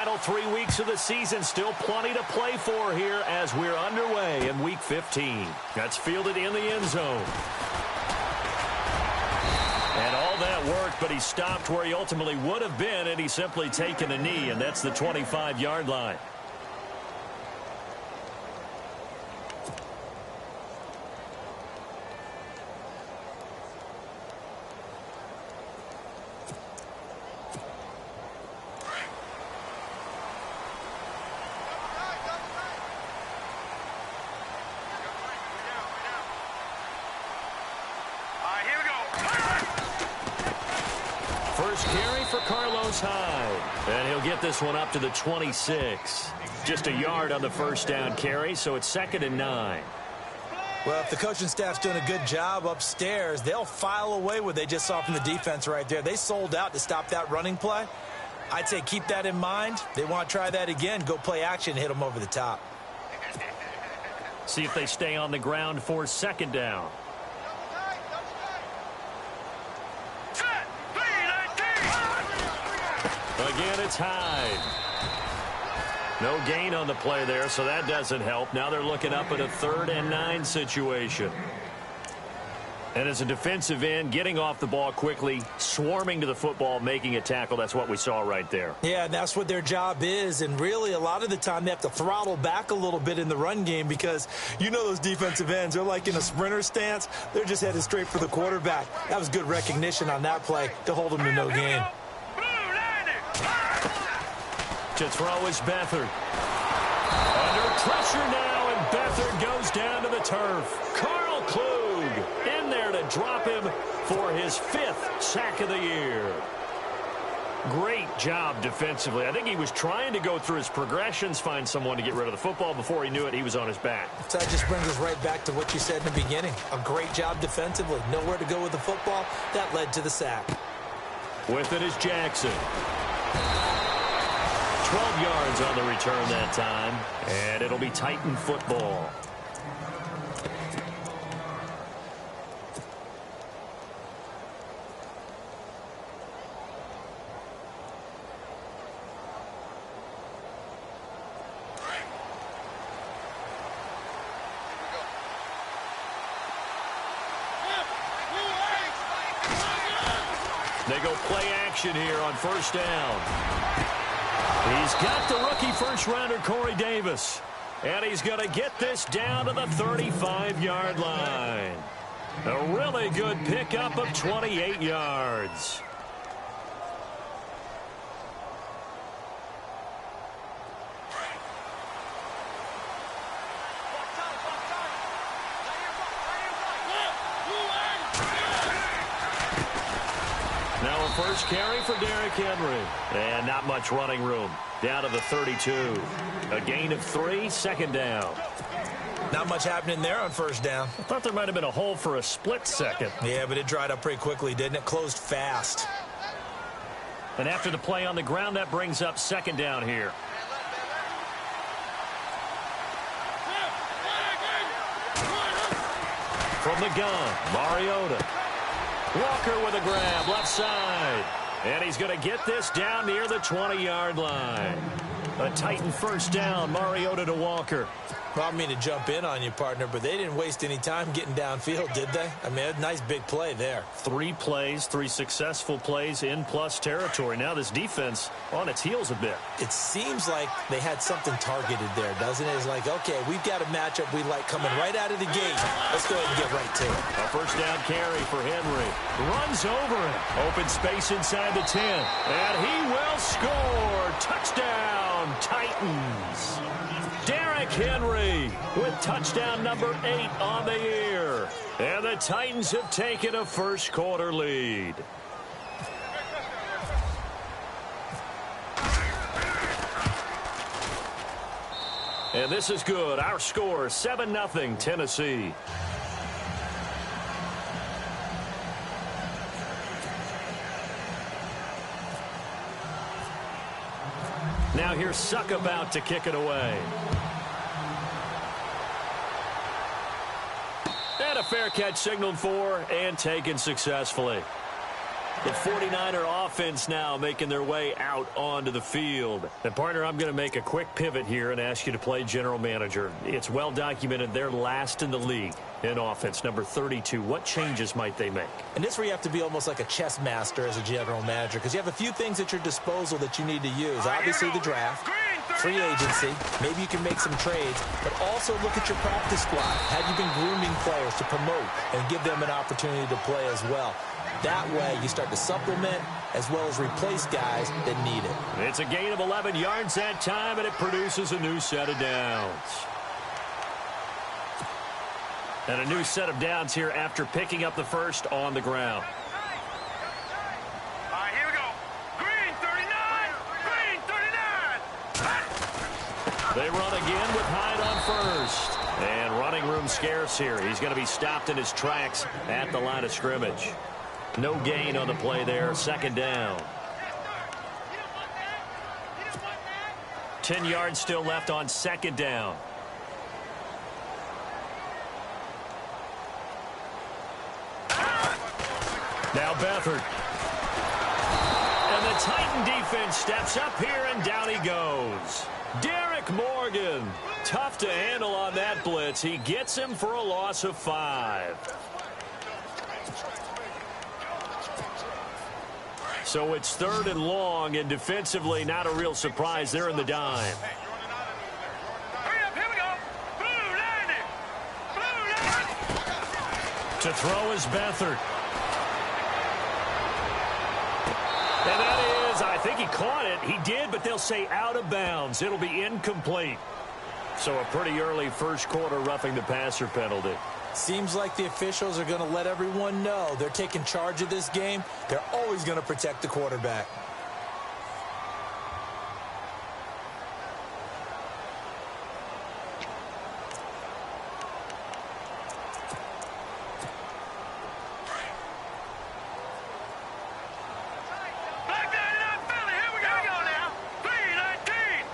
final 3 weeks of the season. Still plenty to play for here as we're underway in Week 15. That's fielded in the end zone. And all that worked, but he stopped where he ultimately would have been, and he's simply taken a knee, and that's the 25-yard line. And he'll get this one up to the 26. Just a yard on the first down carry, so it's 2nd and 9. Well, if the coaching staff's doing a good job upstairs, they'll file away what they just saw from the defense right there. They sold out to stop that running play. I'd say keep that in mind. They want to try that again. Go play action, hit them over the top. See if they stay on the ground for 2nd down. Again, it's Hyde. No gain on the play there, so that doesn't help. Now they're looking up at a 3rd and 9 situation. And as a defensive end, getting off the ball quickly, swarming to the football, making a tackle, that's what we saw right there. Yeah, and that's what their job is. And really, a lot of the time, they have to throttle back a little bit in the run game because you know those defensive ends, they're like in a sprinter stance. They're just headed straight for the quarterback. That was good recognition on that play to hold them to no gain. To throw is Beathard. Under pressure now, and Beathard goes down to the turf. Carl Klug in there to drop him for his 5th sack of the year. Great job defensively. I think he was trying to go through his progressions, find someone to get rid of the football. Before he knew it, he was on his back. So that just brings us right back to what you said in the beginning. A great job defensively. Nowhere to go with the football. That led to the sack. With it is Jackson. 12 yards on the return that time, and it'll be Titan football. They go play action here on 1st down. He's got the rookie first-rounder Corey Davis. And he's going to get this down to the 35-yard line. A really good pickup of 28 yards. Now a first carry for Derrick Henry. And not much running room. Down to the 32. A gain of 3, 2nd down. Not much happening there on 1st down. I thought there might have been a hole for a split second. Yeah, but it dried up pretty quickly, didn't it? Closed fast. And after the play on the ground, that brings up 2nd down here. From the gun, Mariota. Walker with a grab, left side. And he's going to get this down near the 20-yard line. A Titan 1st down, Mariota to Walker. Well, I mean to jump in on you, partner, but they didn't waste any time getting downfield, did they? I mean, a nice big play there. 3 plays, 3 successful plays in plus territory. Now this defense on its heels a bit. It seems like they had something targeted there, doesn't it? It's like, okay, we've got a matchup we like coming right out of the gate. Let's go ahead and get right to it. A 1st down carry for Henry. Runs over it. Open space inside the 10. And he will score. Touchdown, Titans. Derrick Henry with touchdown number 8 on the year. And the Titans have taken a first-quarter lead. And this is good. Our score, 7-0 Tennessee. Now here's Suck about to kick it away. And a fair catch signaled for and taken successfully. The 49er offense now making their way out onto the field. And, partner, I'm going to make a quick pivot here and ask you to play general manager. It's well documented they're last in the league in offense, number 32. What changes might they make? And this is where you have to be almost like a chess master as a general manager, because you have a few things at your disposal that you need to use. Obviously, the draft, free agency, maybe you can make some trades, but also look at your practice squad. Have you been grooming players to promote and give them an opportunity to play as well? That way, you start to supplement as well as replace guys that need it. It's a gain of 11 yards that time, and it produces a new set of downs. And a new set of downs here after picking up the first on the ground. All right, here we go. Green 39. Green 39. They run again with Hyde on first. And running room scarce here. He's going to be stopped in his tracks at the line of scrimmage. No gain on the play there. Second down. 10 yards still left on second down. Now Beathard. And the Titan defense steps up here, and down he goes. Derek Morgan. Tough to handle on that blitz. He gets him for a loss of 5. So it's third and long, and defensively not a real surprise. They're in the dime. Hurry up, here we go. Blue 90. Blue 90. To throw is Beathard. And that is, I think he caught it. He did, but they'll say out of bounds. It'll be incomplete. So a pretty early first quarter roughing the passer penalty. Seems like the officials are going to let everyone know they're taking charge of this game. They're always going to protect the quarterback. Black 99 Philly, here we go now. 319.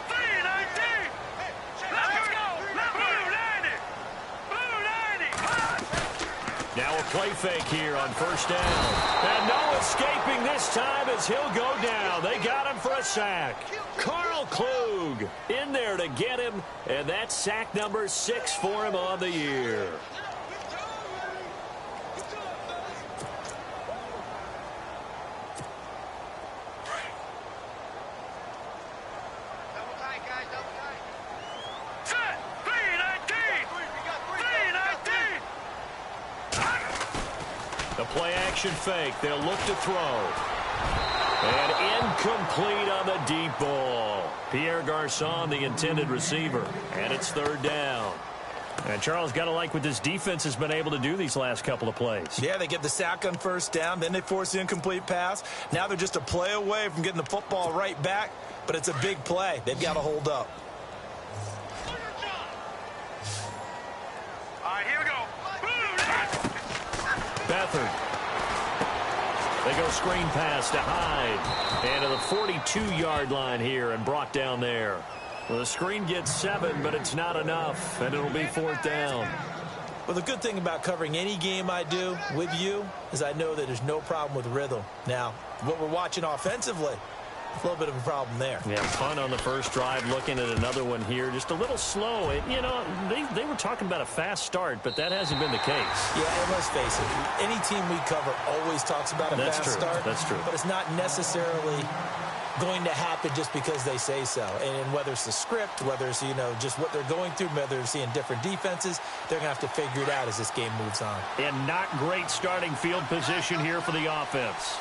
319. Let's go. Blue 90. Blue 90. Now a play fake here on first down. And no escaping this time as he'll go down. They got him for a sack. Carl Klug in there to get him, and that's sack number 6 for him on the year. Set. 319. 319. The play action fake. They'll look to throw. And incomplete on the deep ball. Pierre Garçon, the intended receiver. And it's third down. And Charles, got to like what this defense has been able to do these last couple of plays. Yeah, they get the sack on first down, then they force the incomplete pass. Now they're just a play away from getting the football right back, but it's a big play. They've got to hold up. All right, here we go. Blue 90. Beathard. They go screen pass to Hyde. And to the 42-yard line here and brought down there. Well, the screen gets 7, but it's not enough, and it'll be fourth down. Well, the good thing about covering any game I do with you is I know that there's no problem with rhythm. Now, what we're watching offensively, a little bit of a problem there. Yeah, fun on the first drive, looking at another one here. Just a little slow. You know, they were talking about a fast start, but that hasn't been the case. Yeah, and let's face it, any team we cover always talks about a fast start. That's true. But it's not necessarily going to happen just because they say so. And whether it's the script, whether it's, you know, just what they're going through, whether they're seeing different defenses, they're going to have to figure it out as this game moves on. And not great starting field position here for the offense.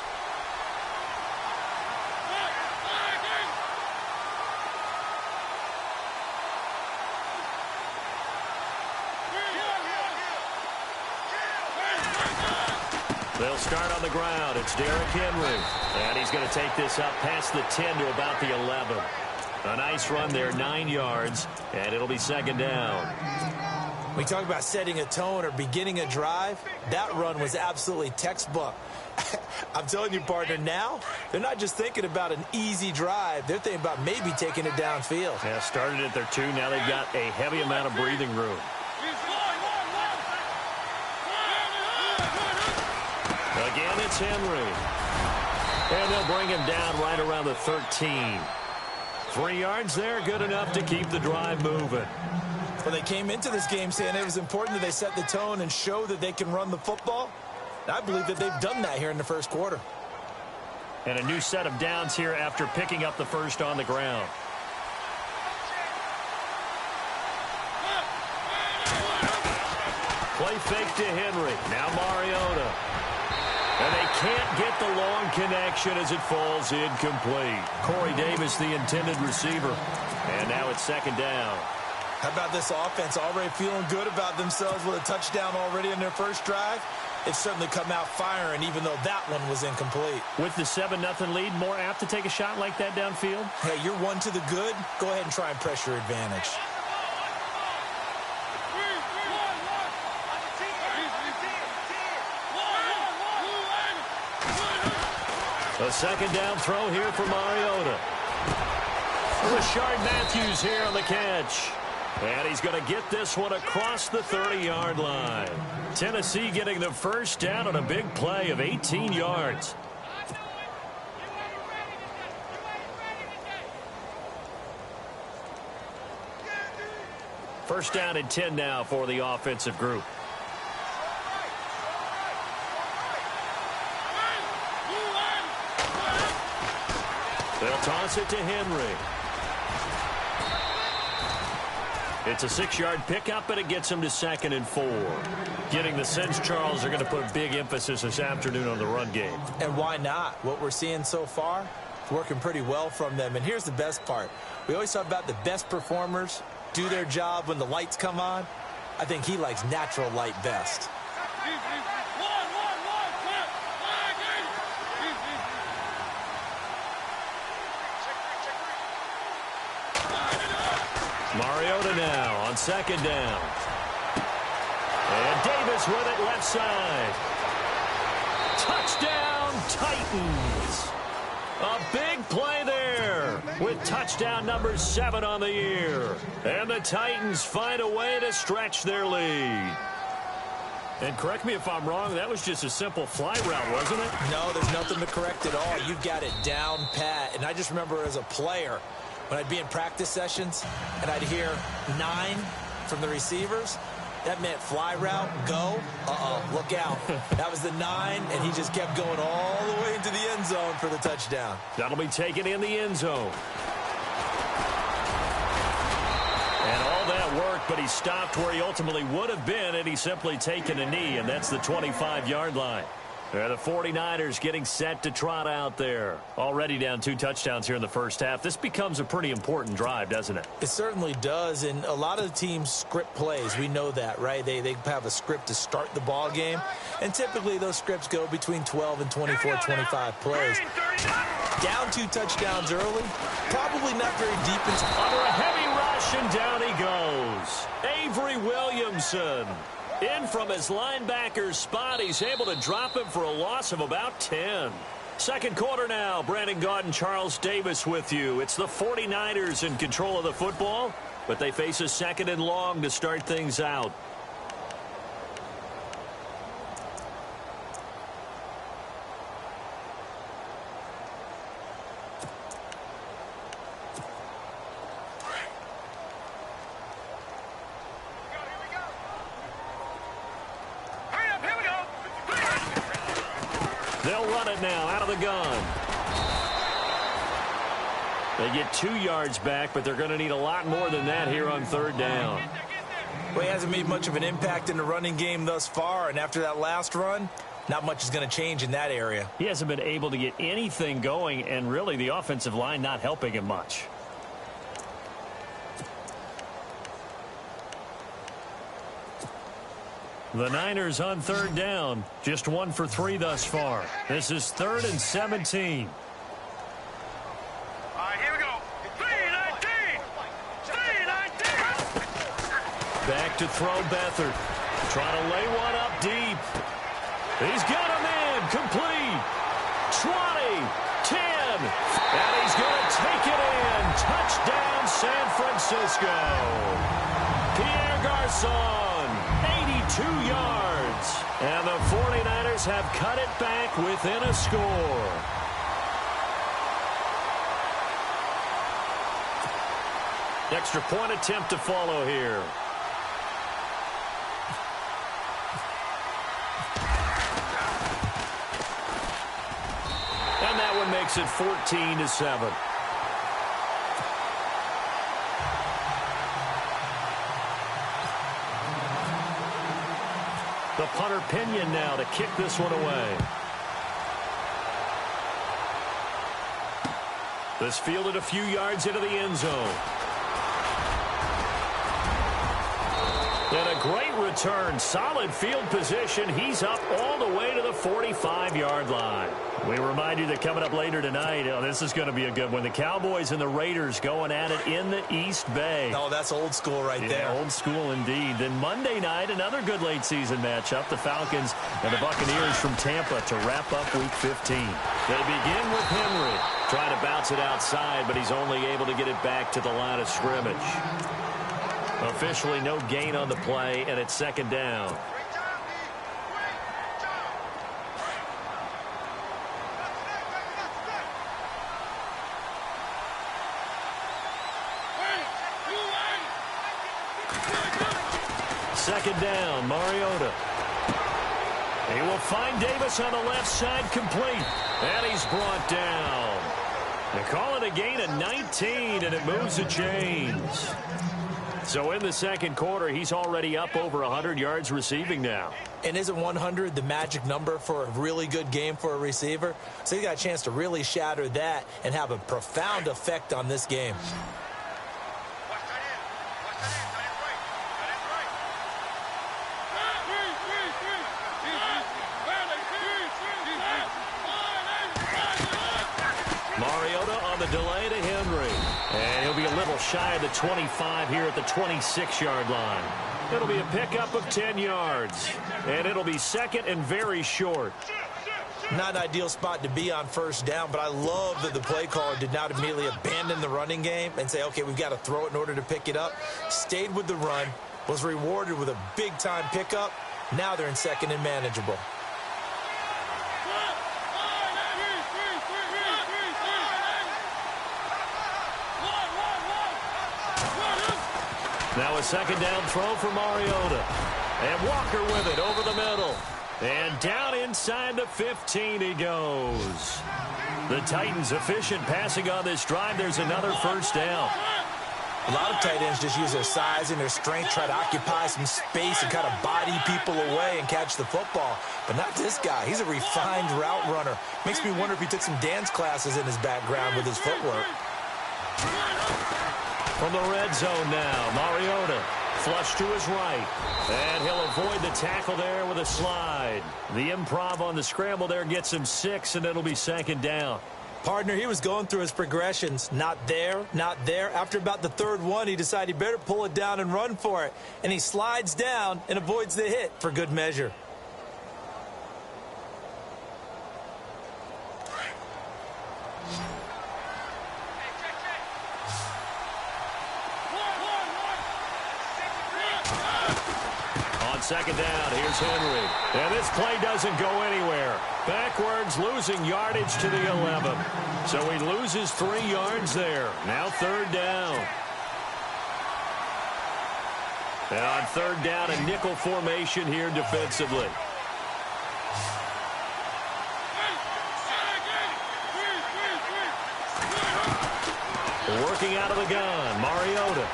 They'll start on the ground. It's Derrick Henry. And he's going to take this up past the 10 to about the 11. A nice run there, 9 yards, and it'll be second down. We talk about setting a tone or beginning a drive. That run was absolutely textbook. I'm telling you, partner, now they're not just thinking about an easy drive. They're thinking about maybe taking it downfield. Yeah, started at their 2. Now they've got a heavy amount of breathing room. Again, it's Henry. And they'll bring him down right around the 13. 3 yards there, good enough to keep the drive moving. Well, they came into this game saying it was important that they set the tone and show that they can run the football. I believe that they've done that here in the first quarter. And a new set of downs here after picking up the first on the ground. Play fake to Henry. Now Mariota. And they can't get the long connection as it falls incomplete. Corey Davis, the intended receiver. And now it's second down. How about this offense already feeling good about themselves with a touchdown already in their first drive? It's certainly come out firing, even though that one was incomplete. With the 7-0 lead, more apt to take a shot like that downfield? Hey, you're one to the good. Go ahead and try and press your advantage. A second down throw here for Mariota. Rashard Matthews here on the catch. And he's going to get this one across the 30-yard line. Tennessee getting the first down on a big play of 18 yards. First down and 10 now for the offensive group. They'll toss it to Henry. It's a 6-yard pickup, and it gets him to 2nd and 4. Getting the sense, Charles, are going to put big emphasis this afternoon on the run game. And why not? What we're seeing so far, it's working pretty well from them. And here's the best part. We always talk about the best performers do their job when the lights come on. I think he likes natural light best. Mariota now on second down. And Davis with it left side. Touchdown, Titans. A big play there with touchdown number 7 on the year. And the Titans find a way to stretch their lead. And correct me if I'm wrong, that was just a simple fly route, wasn't it? No, there's nothing to correct at all. You've got it down pat. And I just remember as a player, when I'd be in practice sessions and I'd hear 9 from the receivers, that meant fly route, go, look out. That was the 9, and he just kept going all the way into the end zone for the touchdown. That'll be taken in the end zone. And all that worked, but he stopped where he ultimately would have been, and he's simply taken a knee, and that's the 25-yard line. The 49ers getting set to trot out there. Already down 2 touchdowns here in the first half. This becomes a pretty important drive, doesn't it? It certainly does, and a lot of the teams script plays. We know that, right? They have a script to start the ball game, and typically those scripts go between 12 and 24, 25 plays. Down 2 touchdowns early, probably not very deep into... Under a heavy rush, and down he goes. Avery Williamson. In from his linebacker spot, he's able to drop him for a loss of about 10. Second quarter now. Brandon Gaudin, Charles Davis with you. It's the 49ers in control of the football, but they face a 2nd and long to start things out. They'll run it now out of the gun. They get 2 yards back, but they're going to need a lot more than that here on 3rd down. Well, he hasn't made much of an impact in the running game thus far, and after that last run, not much is going to change in that area. He hasn't been able to get anything going, and really the offensive line not helping him much. The Niners on 3rd down. Just 1 for 3 thus far. This is 3rd and 17. All right, here we go. 3-19. 3-19. Back to throw Beathard. Trying to lay one up deep. He's got a man. Complete. 20. 10. And he's going to take it in. Touchdown, San Francisco. Pierre Garçon. 82 yards. And the 49ers have cut it back within a score. Extra point attempt to follow here. And that one makes it 14-7. The punter Pinion now to kick this one away. This fielded a few yards into the end zone. And a great return. Solid field position. He's up all the way to the 45-yard line. We remind you that coming up later tonight, this is going to be a good one. The Cowboys and the Raiders going at it in the East Bay. Oh, that's old school right there. Old school indeed. Then Monday night, another good late season matchup. The Falcons and the Buccaneers from Tampa to wrap up Week 15. They begin with Henry. Trying to bounce it outside, but he's only able to get it back to the line of scrimmage. Officially no gain on the play, and it's second down. Second down, Mariota. He will find Davis on the left side, complete. And he's brought down. They call it a gain of 19, and it moves the chains. So in the second quarter, he's already up over 100 yards receiving now. And isn't 100 the magic number for a really good game for a receiver? So he got a chance to really shatter that and have a profound effect on this game. Mariota on the delay to Henry. And he'll be a little shy of the 25 here at the 26-yard line. It'll be a pickup of 10 yards. And it'll be second and very short. Not an ideal spot to be on first down, but I love that the play caller did not immediately abandon the running game and say, okay, we've got to throw it in order to pick it up. Stayed with the run, was rewarded with a big-time pickup. Now they're in second and manageable. Now a second down throw for Mariota. And Walker with it over the middle. And down inside the 15 he goes. The Titans efficient passing on this drive. There's another first down. A lot of tight ends just use their size and their strength, try to occupy some space and kind of body people away and catch the football. But not this guy. He's a refined route runner. Makes me wonder if he took some dance classes in his background with his footwork. From the red zone now, Mariota flush to his right. And he'll avoid the tackle there with a slide. The improv on the scramble there gets him 6, and it'll be second down. Partner, he was going through his progressions. Not there, not there. After about the third one, he decided he better pull it down and run for it. And he slides down and avoids the hit for good measure. Second down, here's Henry. And this play doesn't go anywhere. Backwards, losing yardage to the 11. So he loses 3 yards there. Now third down. And on third down, a nickel formation here defensively. Working out of the gun, Mariota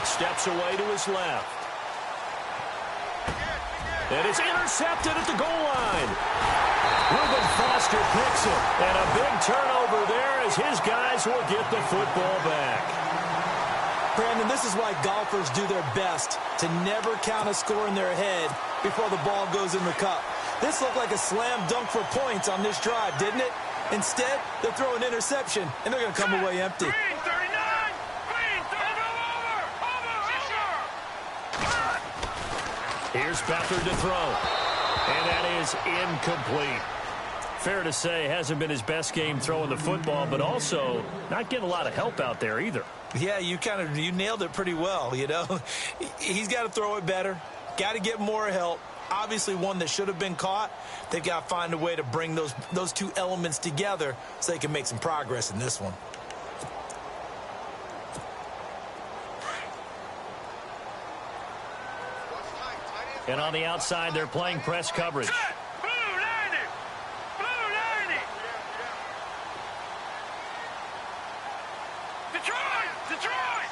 steps away to his left. And it's intercepted at the goal line. Reuben Foster picks it. And a big turnover there as his guys will get the football back. Brandon, this is why golfers do their best to never count a score in their head before the ball goes in the cup. This looked like a slam dunk for points on this drive, didn't it? Instead, they'll throw an interception, and they're going to come away empty. Here's Beathard to throw. And that is incomplete. Fair to say, hasn't been his best game throwing the football, but also not getting a lot of help out there either. Yeah, you nailed it pretty well, you know. He's got to throw it better. Got to get more help. Obviously one that should have been caught. They've got to find a way to bring those two elements together so they can make some progress in this one. And on the outside, they're playing press coverage. Set. Blue 90. Blue 90. Detroit. Detroit.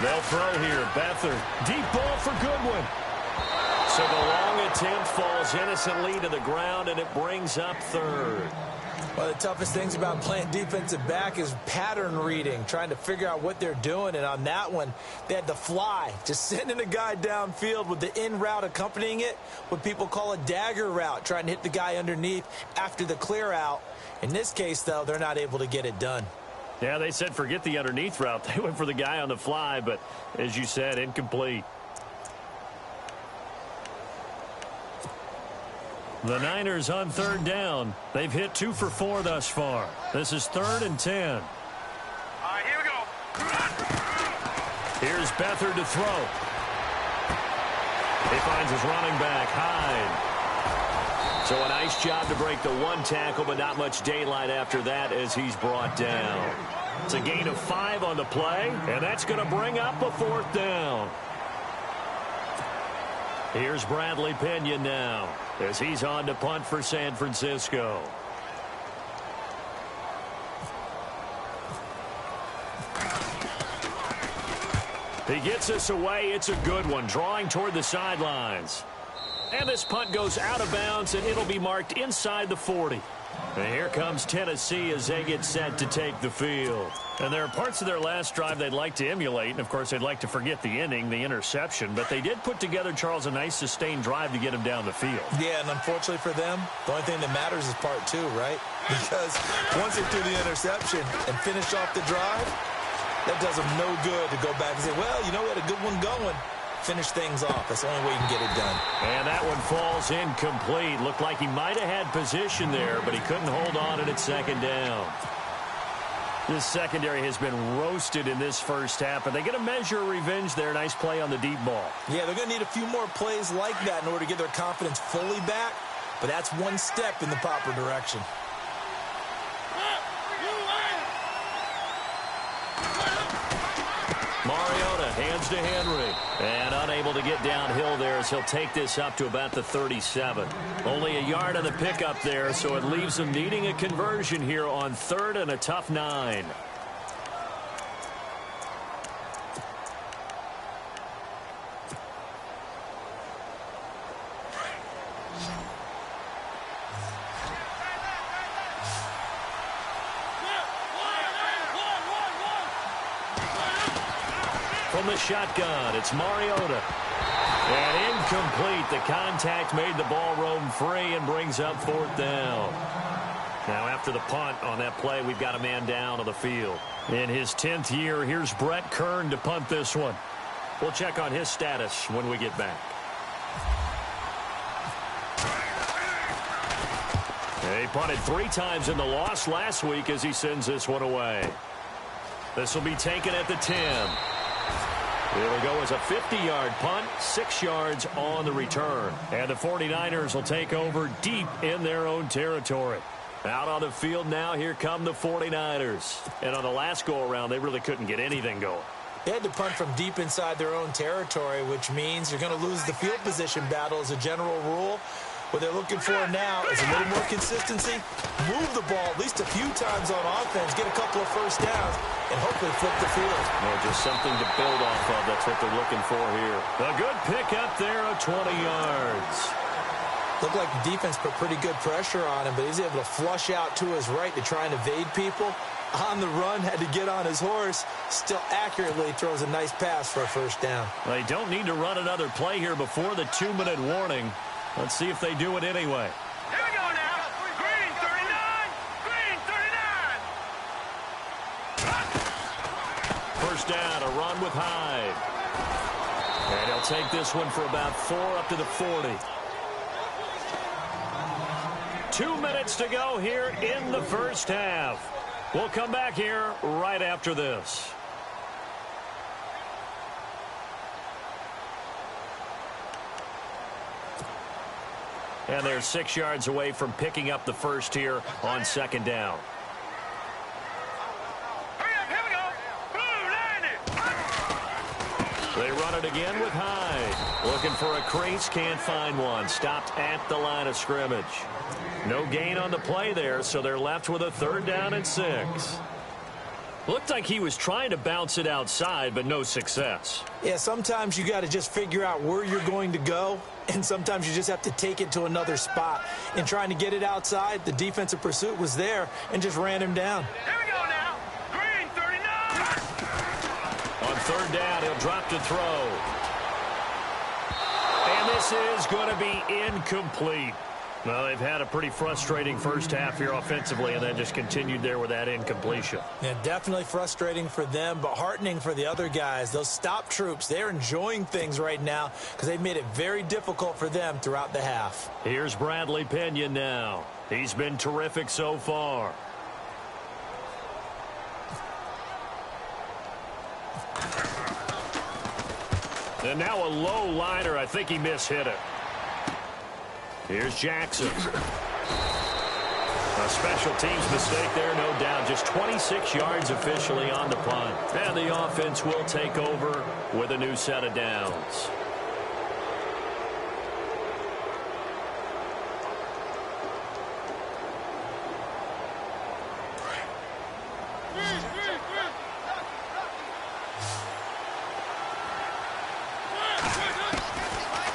They'll throw here. Beathard. Deep ball for Goodwin. So the long attempt falls innocently to the ground, and it brings up third. One of the toughest things about playing defensive back is pattern reading, trying to figure out what they're doing. And on that one, they had to fly, just sending a guy downfield with the in route accompanying it, what people call a dagger route, trying to hit the guy underneath after the clear out. In this case, though, they're not able to get it done. Yeah, they said forget the underneath route. They went for the guy on the fly, but as you said, incomplete. The Niners on third down. They've hit 2 for 4 thus far. This is 3rd and 10. All right, here we go. Here's Beathard to throw. He finds his running back, Hyde. So a nice job to break the one tackle, but not much daylight after that as he's brought down. It's a gain of 5 on the play, and that's going to bring up a 4th down. Here's Bradley Pena now as he's on to punt for San Francisco. He gets us away. It's a good one, drawing toward the sidelines. And this punt goes out of bounds, and it'll be marked inside the 40. And here comes Tennessee as they get set to take the field. And there are parts of their last drive they'd like to emulate. And, of course, they'd like to forget the inning, the interception. But they did put together, Charles, a nice sustained drive to get him down the field. Yeah, and unfortunately for them, the only thing that matters is part 2, right? Because once they threw the interception and finished off the drive, that does them no good to go back and say, well, you know, we had a good one going. Finish things off. That's the only way you can get it done. And that one falls incomplete. Looked like he might have had position there, but he couldn't hold on it at 2nd down. This secondary has been roasted in this first half, but they get a measure of revenge there. Nice play on the deep ball. Yeah, they're going to need a few more plays like that in order to get their confidence fully back, but that's one step in the proper direction. Mariota hands to Henry. And unable to get downhill there as he'll take this up to about the 37. Only a yard on the pickup there, so it leaves him needing a conversion here on 3rd and a tough 9. From the shotgun, it's Mariota. And incomplete. The contact made the ball roam free and brings up 4th down. Now after the punt on that play, we've got a man down on the field. In his 10th year, here's Brett Kern to punt this one. We'll check on his status when we get back. He punted 3 times in the loss last week as he sends this one away. This will be taken at the 10. Here we go as a 50-yard punt, 6 yards on the return. And the 49ers will take over deep in their own territory. Out on the field now, here come the 49ers. And on the last go-around, they really couldn't get anything going. They had to punt from deep inside their own territory, which means you're going to lose the field position battle as a general rule. What they're looking for now is a little more consistency, move the ball at least a few times on offense, get a couple of first downs, and hopefully flip the field. Well, just something to build off of. That's what they're looking for here. A good pickup there of 20 yards. Looked like the defense put pretty good pressure on him, but he's able to flush out to his right to try and evade people. On the run, had to get on his horse. Still accurately throws a nice pass for a first down. They don't need to run another play here before the 2-minute warning. Let's see if they do it anyway. Here we go now. Green 39. Green 39. First down, a run with Hyde. And he'll take this one for about 4 up to the 40. 2 minutes to go here in the first half. We'll come back here right after this. And they're 6 yards away from picking up the first here on second down. Here we go. They run it again with Hyde. Looking for a crease, can't find one. Stopped at the line of scrimmage. No gain on the play there, so they're left with a 3rd down and 6. Looked like he was trying to bounce it outside, but no success. Yeah, sometimes you got to just figure out where you're going to go, and sometimes you just have to take it to another spot. In trying to get it outside, the defensive pursuit was there and just ran him down. Here we go now. Green 39. On 3rd down, he'll drop to throw. And this is going to be incomplete. Well, they've had a pretty frustrating first half here offensively and then just continued there with that incompletion. Yeah, definitely frustrating for them, but heartening for the other guys. Those stop troops, they're enjoying things right now because they've made it very difficult for them throughout the half. Here's Bradley Pinion now. He's been terrific so far. And now a low liner. I think he mishit it. Here's Jackson. A special teams mistake there, no doubt. Just 26 yards officially on the punt. And the offense will take over with a new set of downs.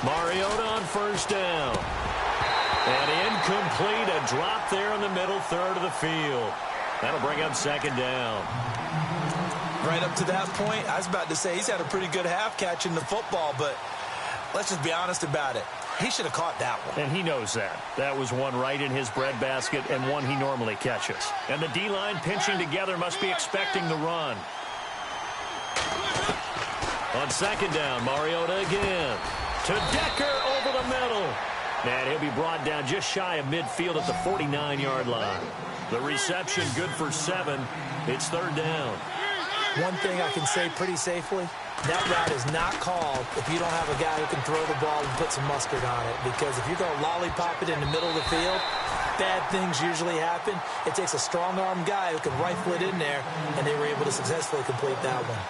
Mariota on 1st down. And incomplete, a drop there in the middle 3rd of the field. That'll bring up 2nd down. Right up to that point, I was about to say he's had a pretty good half catching the football, but let's just be honest about it. He should have caught that one. And he knows that. That was one right in his breadbasket and one he normally catches. And the D-line pinching together must be expecting the run. On 2nd down, Mariota again. To Decker over the middle. And he'll be brought down just shy of midfield at the 49-yard line. The reception good for 7. It's 3rd down. One thing I can say pretty safely, that route is not called if you don't have a guy who can throw the ball and put some mustard on it. Because if you're going to lollipop it in the middle of the field, bad things usually happen. It takes a strong-arm guy who can rifle it in there, and they were able to successfully complete that one.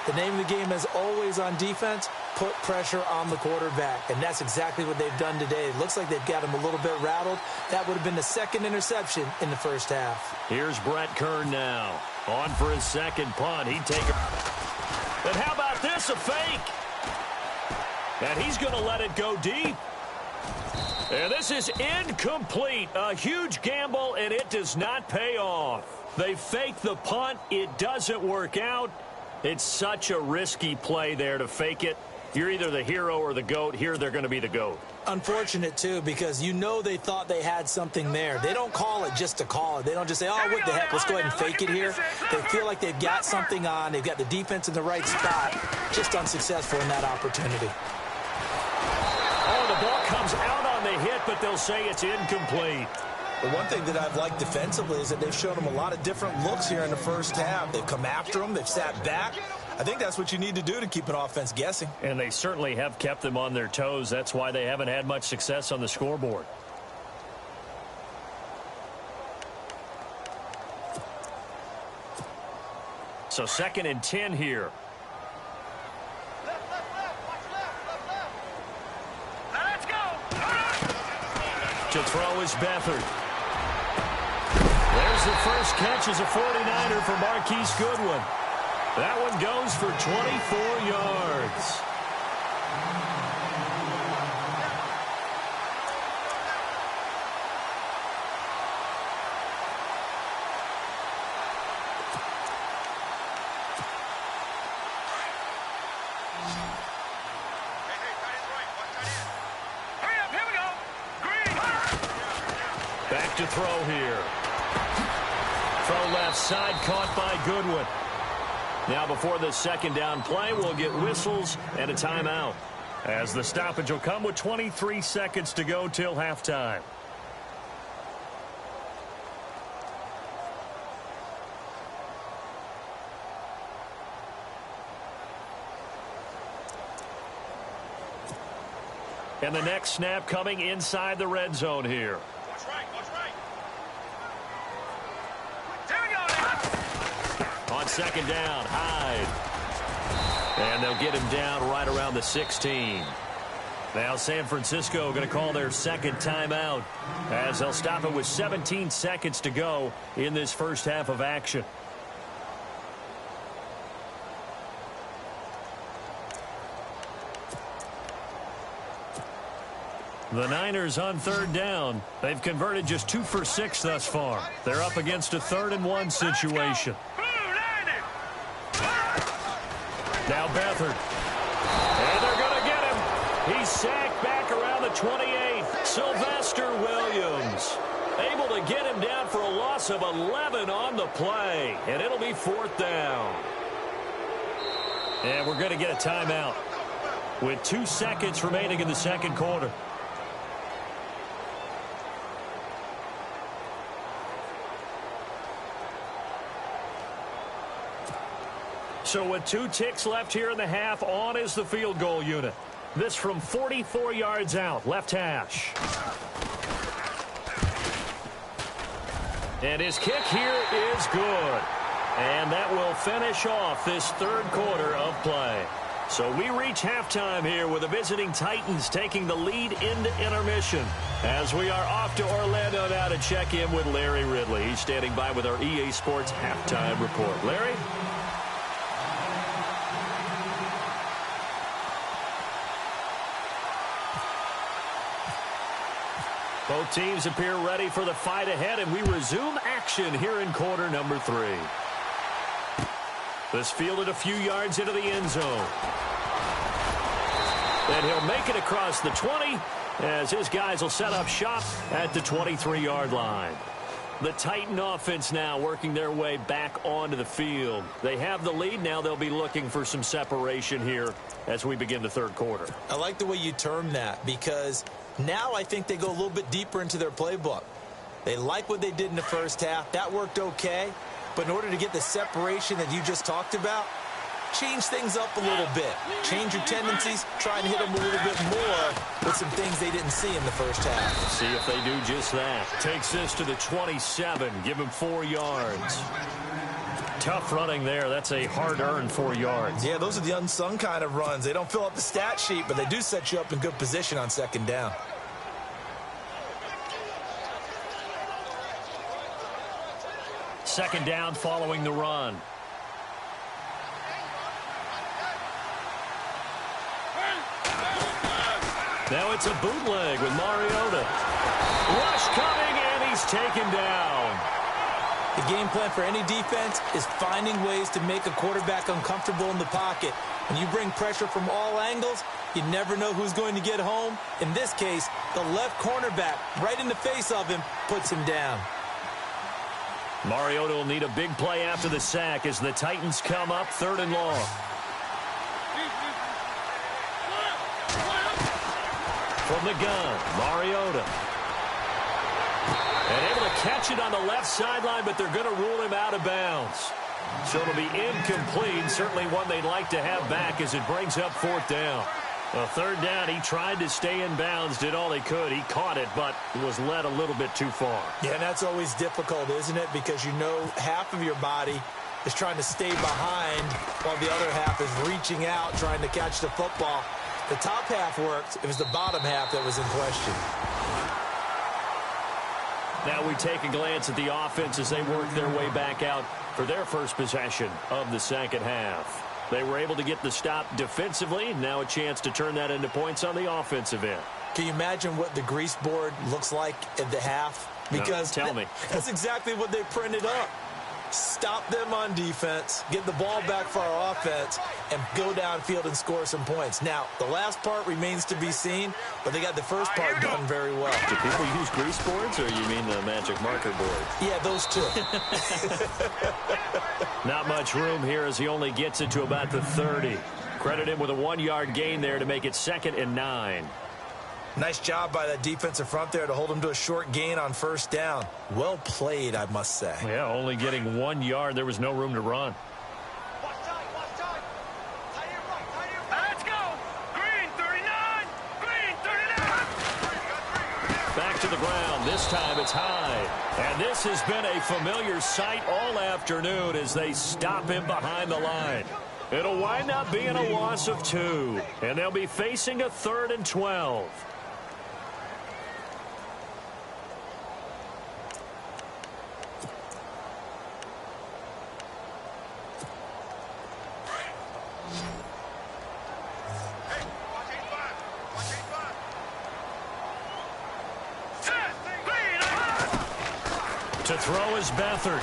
The name of the game is always on defense, put pressure on the quarterback. And that's exactly what they've done today. It looks like they've got him a little bit rattled. That would have been the 2nd interception in the first half. Here's Brett Kern now. On for his 2nd punt. He'd take it. And how about this, a fake? And he's going to let it go deep. And this is incomplete. A huge gamble, and it does not pay off. They fake the punt. It doesn't work out. It's such a risky play there to fake it. You're either the hero or the GOAT. Here they're going to be the GOAT. Unfortunate, too, because you know they thought they had something there. They don't call it just to call it. They don't just say, oh, what the heck, let's go ahead and fake it here. They feel like they've got something on. They've got the defense in the right spot. Just unsuccessful in that opportunity. Oh, the ball comes out on the hit, but they'll say it's incomplete. The one thing that I've liked defensively is that they've shown them a lot of different looks here in the first half. They've come after them. They've sat back. I think that's what you need to do to keep an offense guessing. And they certainly have kept them on their toes. That's why they haven't had much success on the scoreboard. So 2nd and 10 here. Let's go. To throw is Beathard. There's the first catch as a 49er for Marquise Goodwin. That one goes for 24 yards. Hurry up, here we go. Green. Back to throw here. Throw left side, caught by Goodwin. Now before the 2nd down play, we'll get whistles and a timeout, as the stoppage will come with 23 seconds to go till halftime. And the next snap coming inside the red zone here. Watch right, watch right. Here we go now. On second down, Hyde. And they'll get him down right around the 16. Now San Francisco going to call their second timeout as they'll stop it with 17 seconds to go in this first half of action. The Niners on third down. They've converted just 2 for 6 thus far. They're up against a 3rd-and-1 situation. Now Beathard. And they're going to get him. He's sacked back around the 28. Sylvester Williams able to get him down for a loss of 11 on the play. And it'll be 4th down. And we're going to get a timeout with 2 seconds remaining in the second quarter. So with 2 ticks left here in the half, on is the field goal unit. This from 44 yards out, left hash. And his kick here is good. And that will finish off this third quarter of play. So we reach halftime here with the visiting Titans taking the lead into intermission. As we are off to Orlando now to check in with Larry Ridley. He's standing by with our EA Sports halftime report. Larry? Both teams appear ready for the fight ahead, and we resume action here in quarter number 3. This fielded a few yards into the end zone. And he'll make it across the 20 as his guys will set up shop at the 23-yard line. The Titan offense now working their way back onto the field. They have the lead. Now they'll be looking for some separation here as we begin the third quarter. I like the way you term that because now I think they go a little bit deeper into their playbook. They like what they did in the first half. That worked okay. But in order to get the separation that you just talked about, change things up a little bit. Change your tendencies. Try and hit them a little bit more with some things they didn't see in the first half. See if they do just that. Takes this to the 27. Give him 4 yards. Tough running there. That's a hard-earned 4 yards. Yeah, those are the unsung kind of runs. They don't fill up the stat sheet, but they do set you up in good position on second down. Second down following the run. Now it's a bootleg with Mariota. Rush coming, and he's taken down. The game plan for any defense is finding ways to make a quarterback uncomfortable in the pocket. When you bring pressure from all angles, you never know who's going to get home. In this case, the left cornerback, right in the face of him, puts him down. Mariota will need a big play after the sack as the Titans come up 3rd and long. From the gun, Mariota. And able to catch it on the left sideline, but they're going to rule him out of bounds. So it'll be incomplete. Certainly one they'd like to have back as it brings up 4th down. Well, 3rd down, he tried to stay in bounds, did all he could. He caught it, but was led a little bit too far. Yeah, and that's always difficult, isn't it? Because you know half of your body is trying to stay behind while the other half is reaching out, trying to catch the football. The top half worked. It was the bottom half that was in question. Now we take a glance at the offense as they work their way back out for their first possession of the second half. They were able to get the stop defensively. Now a chance to turn that into points on the offensive end. Can you imagine what the grease board looks like at the half? Because no, tell me. That's exactly what they printed up. Stop them on defense, get the ball back for our offense, and go downfield and score some points. Now, the last part remains to be seen, but they got the first part done very well. Do people use grease boards, or you mean the magic marker board? Yeah, those two. Not much room here as he only gets it to about the 30. Credit him with a 1-yard gain there to make it 2nd and 9. Nice job by that defensive front there to hold him to a short gain on 1st down. Well played, I must say. Yeah, only getting 1 yard. There was no room to run. Let's go. Green 39. Green 39. back to the ground. This time it's high. And this has been a familiar sight all afternoon as they stop him behind the line. It'll wind up being a loss of 2. And they'll be facing a 3rd and 12. To throw is Beathard.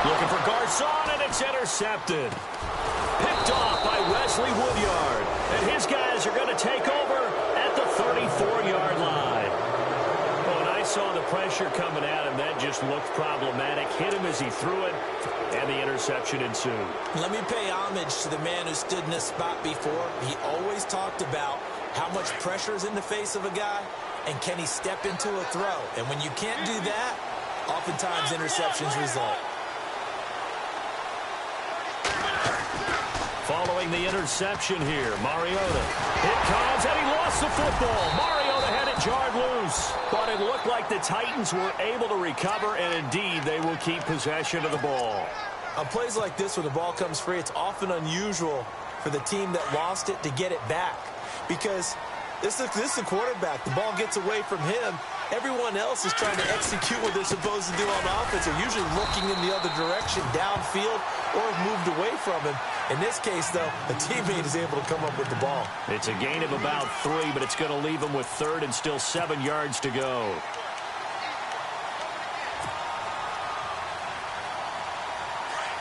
Looking for Garcon, and it's intercepted. Picked off by Wesley Woodyard. And his guys are going to take over at the 34-yard line. Oh, and I saw the pressure coming at him. That just looked problematic. Hit him as he threw it, and the interception ensued. Let me pay homage to the man who stood in this spot before. He always talked about how much pressure is in the face of a guy, and can he step into a throw? And when you can't do that, oftentimes interceptions result. Following the interception here, Mariota. It comes, and he lost the football. Mariota had it jarred loose. But it looked like the Titans were able to recover, and indeed, they will keep possession of the ball. On plays like this, when the ball comes free, it's often unusual for the team that lost it to get it back. Because this is the quarterback. The ball gets away from him. Everyone else is trying to execute what they're supposed to do on offense. They're usually looking in the other direction, downfield, or have moved away from him. In this case, though, a teammate is able to come up with the ball. It's a gain of about 3, but it's going to leave him with 3rd and still 7 yards to go.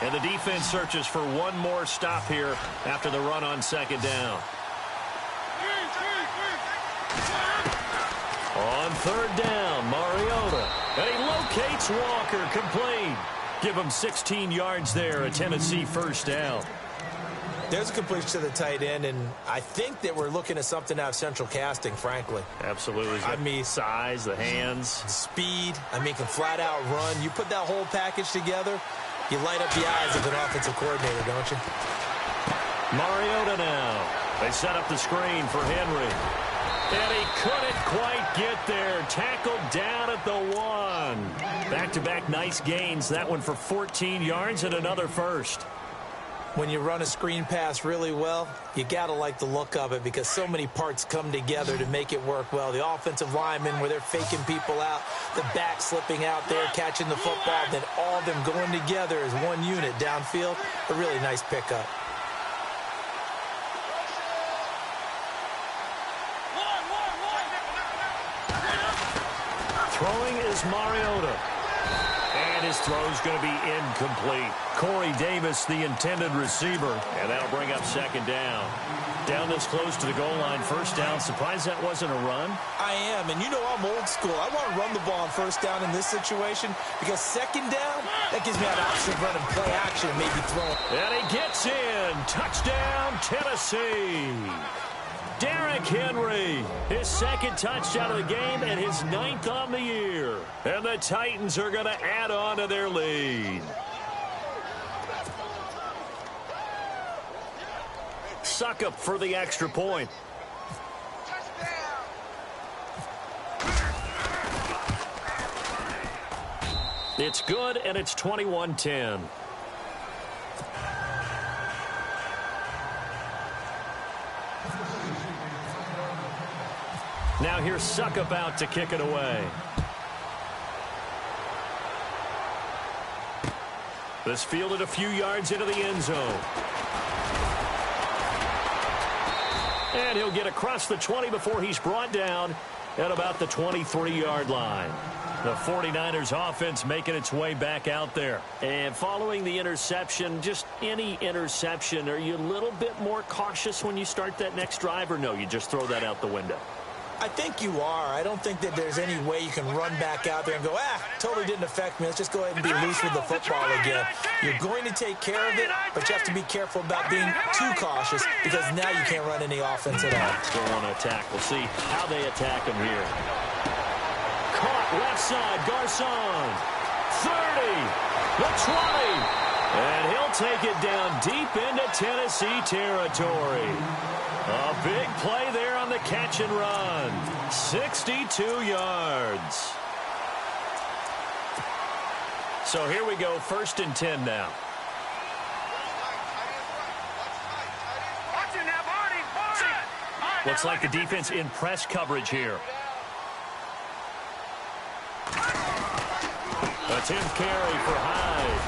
And the defense searches for one more stop here after the run on 2nd down. On 3rd down, Mariota. And he locates Walker, complete. Give him 16 yards there, a Tennessee 1st down. There's a completion to the tight end, and I think that we're looking at something out of central casting, frankly. Absolutely. I mean, size, the hands. Speed. I mean, can flat out run. You put that whole package together, you light up the eyes of an offensive coordinator, don't you? Mariota now. They set up the screen for Henry. And he couldn't quite get there. Tackled down at the 1. Back-to-back nice gains. That one for 14 yards and another 1st. When you run a screen pass really well, you got to like the look of it because so many parts come together to make it work well. The offensive linemen where they're faking people out, the back slipping out there, catching the football, then all of them going together as one unit downfield. A really nice pickup. Throwing is Mariota. And his throw's going to be incomplete. Corey Davis, the intended receiver. And that'll bring up 2nd down. Down this close to the goal line, 1st down. Surprised that wasn't a run? I am, and you know I'm old school. I want to run the ball on 1st down in this situation because 2nd down, that gives me an option of running play action and maybe throwing. And he gets in. Touchdown, Tennessee. Derrick Henry, his 2nd touchdown of the game and his 9th on the year. And the Titans are going to add on to their lead. Suckup for the extra point. It's good, and it's 21-10. Now here's Suckup out to kick it away. This fielded a few yards into the end zone. And he'll get across the 20 before he's brought down at about the 23-yard line. The 49ers offense making its way back out there. And following the interception, just any interception, are you a little bit more cautious when you start that next drive, or no, you just throw that out the window? I think you are. I don't think that there's any way you can run back out there and go, totally didn't affect me. Let's just go ahead and be loose with the football again. You're going to take care of it, but you have to be careful about being too cautious because now you can't run any offense at all. Still want to attack. We'll see how they attack him here. Caught left side, Garcon. 30, the 20. And he'll take it down deep into Tennessee territory. A big play there on the catch and run. 62 yards. So here we go, 1st and 10 now. Looks like the defense in press coverage here. Attempt carry for Hyde.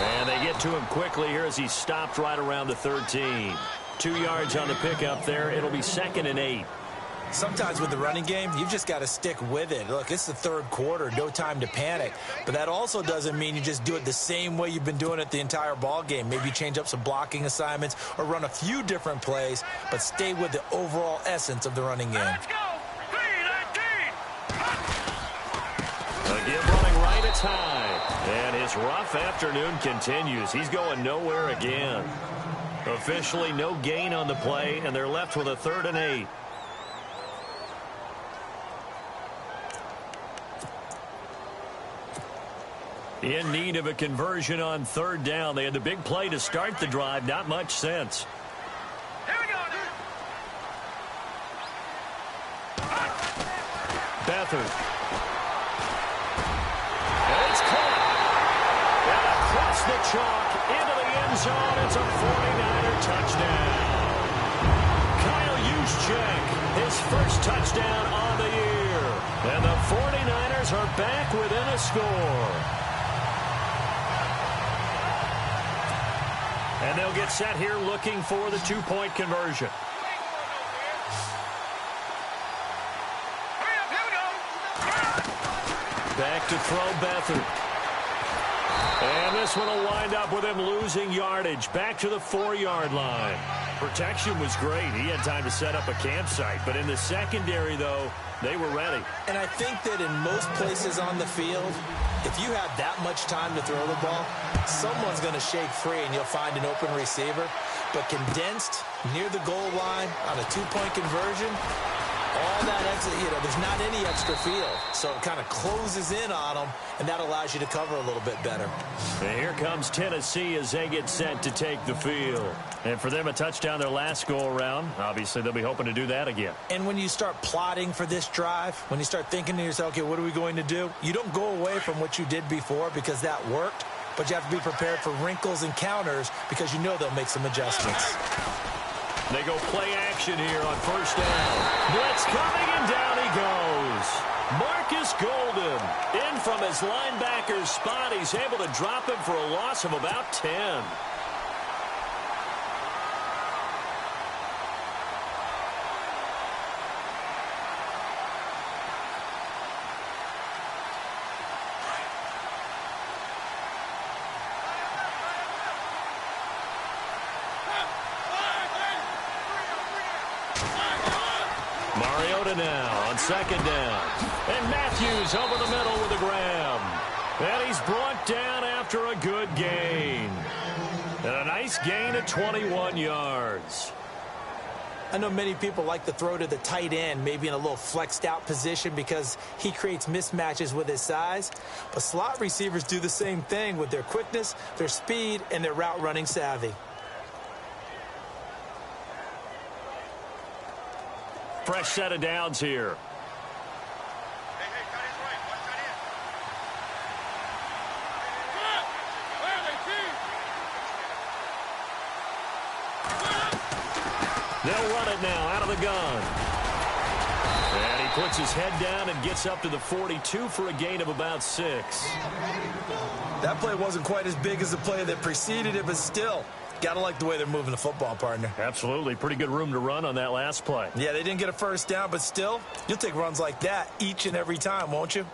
And they get to him quickly here as he's stopped right around the 13. 2 yards on the pickup there. It'll be 2nd and 8. Sometimes with the running game, you've just got to stick with it. Look, it's the 3rd quarter, no time to panic. But that also doesn't mean you just do it the same way you've been doing it the entire ball game. Maybe change up some blocking assignments or run a few different plays, but stay with the overall essence of the running game. Let's go. 3-19. Again, running right, it's Hyde. And his rough afternoon continues. He's going nowhere again. Officially no gain on the play, and they're left with a 3rd and 8. In need of a conversion on 3rd down. They had the big play to start the drive. Not much sense. Here we go now. Beathard. And it's caught. And across the chalk into the end zone. It's a 49er touchdown. Kyle Juszczyk, his first touchdown on the year. And the 49ers are back within a score. And they'll get set here looking for the 2-point conversion. Back to throw Beathard. And this one will wind up with him losing yardage. Back to the 4-yard line. Protection was great. He had time to set up a campsite. But in the secondary, though, they were ready. And I think that in most places on the field, if you have that much time to throw the ball, someone's going to shake free and you'll find an open receiver. But condensed near the goal line on a 2-point conversion, all that extra, there's not any extra field. So it kind of closes in on them, and that allows you to cover a little bit better. And here comes Tennessee as they get set to take the field. And for them, a touchdown their last go-around. Obviously, they'll be hoping to do that again. And when you start plotting for this drive, when you start thinking to yourself, okay, what are we going to do? You don't go away from what you did before because that worked, but you have to be prepared for wrinkles and counters because you know they'll make some adjustments. They go play action here on 1st down. Blitz coming, and down he goes. Marcus Golden in from his linebacker's spot. He's able to drop him for a loss of about 10. Mariota now on 2nd down. And Matthews over the middle with a grab. And he's brought down after a good gain. And a nice gain of 21 yards. I know many people like to throw to the tight end, maybe in a little flexed out position because he creates mismatches with his size. But slot receivers do the same thing with their quickness, their speed, and their route running savvy. Fresh set of downs here. They'll run it now out of the gun. And he puts his head down and gets up to the 42 for a gain of about 6. That play wasn't quite as big as the play that preceded it, but still, got to like the way they're moving the football, partner. Absolutely. Pretty good room to run on that last play. Yeah, they didn't get a 1st down, but still, you'll take runs like that each and every time, won't you?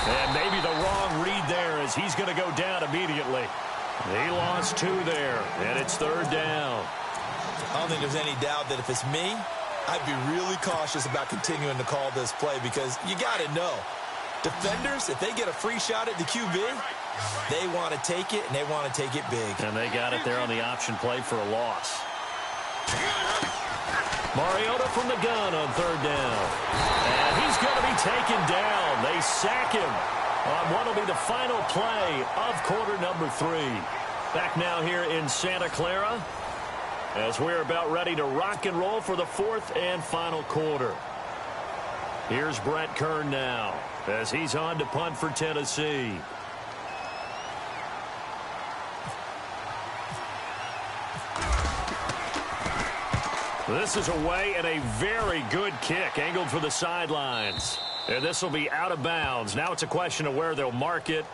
And maybe the wrong read there as he's going to go down immediately. He lost 2 there, and it's 3rd down. I don't think there's any doubt that if it's me, I'd be really cautious about continuing to call this play because you got to know, defenders, if they get a free shot at the QB, they want to take it, and they want to take it big. And they got it there on the option play for a loss. Mariota from the gun on third down. And he's going to be taken down. They sack him on what will be the final play of quarter number 3. Back now here in Santa Clara as we're about ready to rock and roll for the 4th and final quarter. Here's Brett Kern now as he's on to punt for Tennessee. This is away and a very good kick angled for the sidelines. And this will be out of bounds. Now it's a question of where they'll mark it.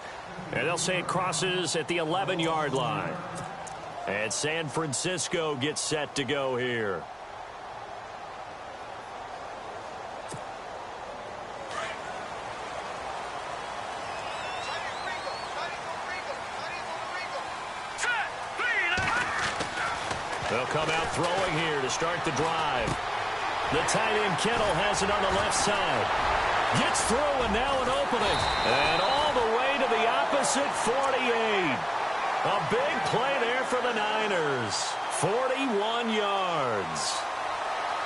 And they'll say it crosses at the 11-yard line. And San Francisco gets set to go here. They'll come out throwing here to start the drive. The tight end Kittle has it on the left side. Gets through and now an opening. And all the way to the opposite 48. A big play there for the Niners. 41 yards.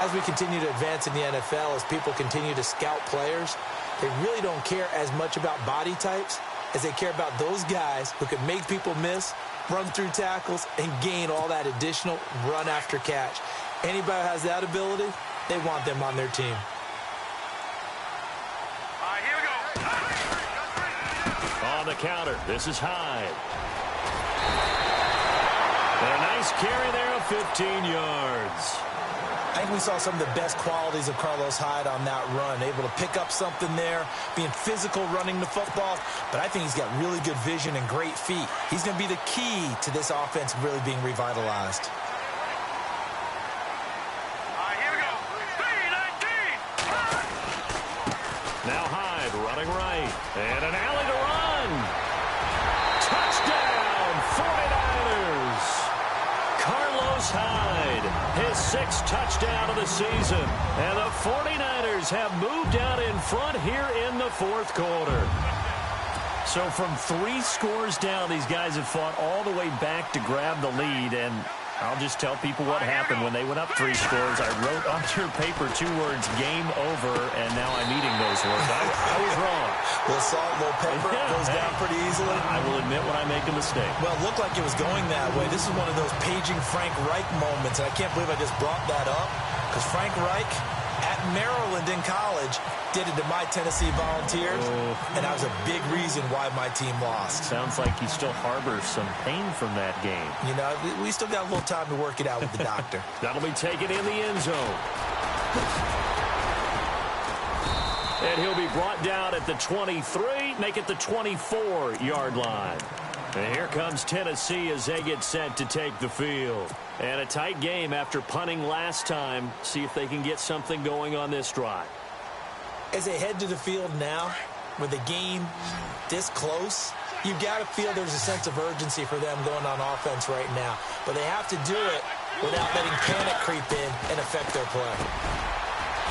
As we continue to advance in the NFL, as people continue to scout players, they really don't care as much about body types as they care about those guys who can make people miss, run through tackles, and gain all that additional run after catch. Anybody who has that ability, they want them on their team. All right, here we go. On the counter, this is Hyde. And a nice carry there of 15 yards. I think we saw some of the best qualities of Carlos Hyde on that run. Able to pick up something there, being physical running the football. But I think he's got really good vision and great feet. He's going to be the key to this offense really being revitalized. All right, here we go. 3-19. Now Hyde running right. And an alley to run. Touchdown, 49ers. Carlos Hyde, his 6th touchdown of the season. And the 49ers have moved out in front here in the 4th quarter. So from 3 scores down, these guys have fought all the way back to grab the lead. And I'll just tell people what happened when they went up 3 scores. I wrote on your paper 2 words, game over, and now I'm eating those words. I was wrong. A little salt, a little pepper, goes down pretty easily. I will admit when I make a mistake. Well, it looked like it was going that way. This is one of those paging Frank Reich moments, and I can't believe I just brought that up, because Frank Reich at Maryland in college did it to my Tennessee Volunteers, and that was a big reason why my team lost. Sounds like he still harbors some pain from that game. You know, we still got a little time to work it out with the doctor. That'll be taken in the end zone. And he'll be brought down at the 23, make it the 24-yard line. And here comes Tennessee as they get set to take the field. And a tight game after punting last time. See if they can get something going on this drive. As they head to the field now, with the game this close, you've got to feel there's a sense of urgency for them going on offense right now. But they have to do it without letting panic creep in and affect their play.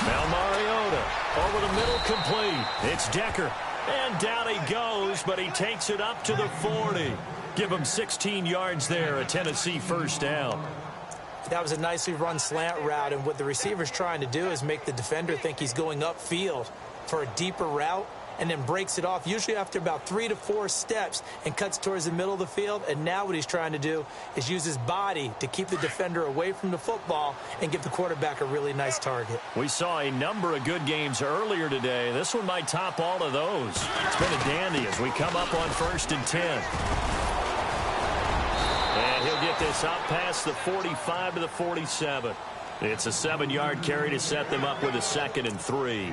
Now Mariota over the middle, complete. It's Decker. And down he goes, but he takes it up to the 40. Give him 16 yards there, a Tennessee first down. That was a nicely run slant route, and what the receiver's trying to do is make the defender think he's going upfield for a deeper route, and then breaks it off, usually after about 3 to 4 steps, and cuts towards the middle of the field. And now what he's trying to do is use his body to keep the defender away from the football and give the quarterback a really nice target. We saw a number of good games earlier today. This one might top all of those. It's been a dandy as we come up on 1st and 10. And he'll get this up past the 45 to the 47. It's a 7-yard carry to set them up with a 2nd and 3.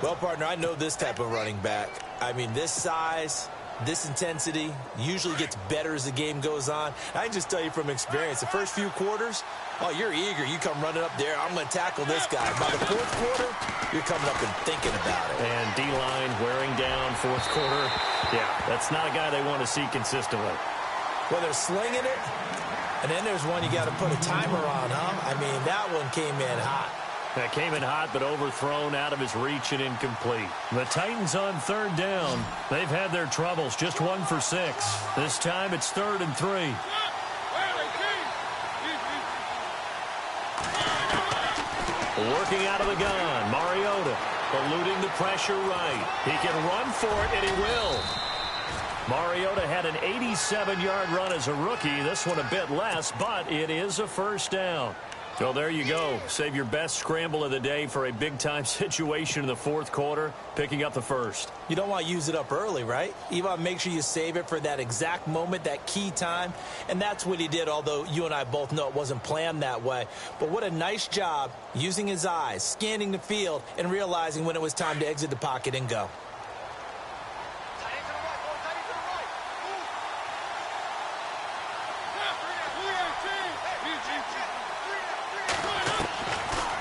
Well, partner, I know this type of running back. I mean, this size, this intensity usually gets better as the game goes on. I can just tell you from experience, the first few quarters, oh, you're eager. You come running up there, I'm going to tackle this guy. By the 4th quarter, you're coming up and thinking about it. And D-line wearing down 4th quarter. Yeah, that's not a guy they want to see consistently. Well, they're slinging it, and then there's one you got to put a timer on, huh? I mean, that one came in hot. That came in hot, but overthrown out of his reach and incomplete. The Titans on 3rd down. They've had their troubles, just 1 for 6. This time it's 3rd and 3. Working out of the gun, Mariota eluding the pressure right. He can run for it, and he will. Mariota had an 87-yard run as a rookie. This one a bit less, but it is a first down. Well, there you go. Save your best scramble of the day for a big-time situation in the fourth quarter, picking up the first. You don't want to use it up early, right? You want to make sure you save it for that exact moment, that key time, and that's what he did, although you and I both know it wasn't planned that way. But what a nice job using his eyes, scanning the field, and realizing when it was time to exit the pocket and go.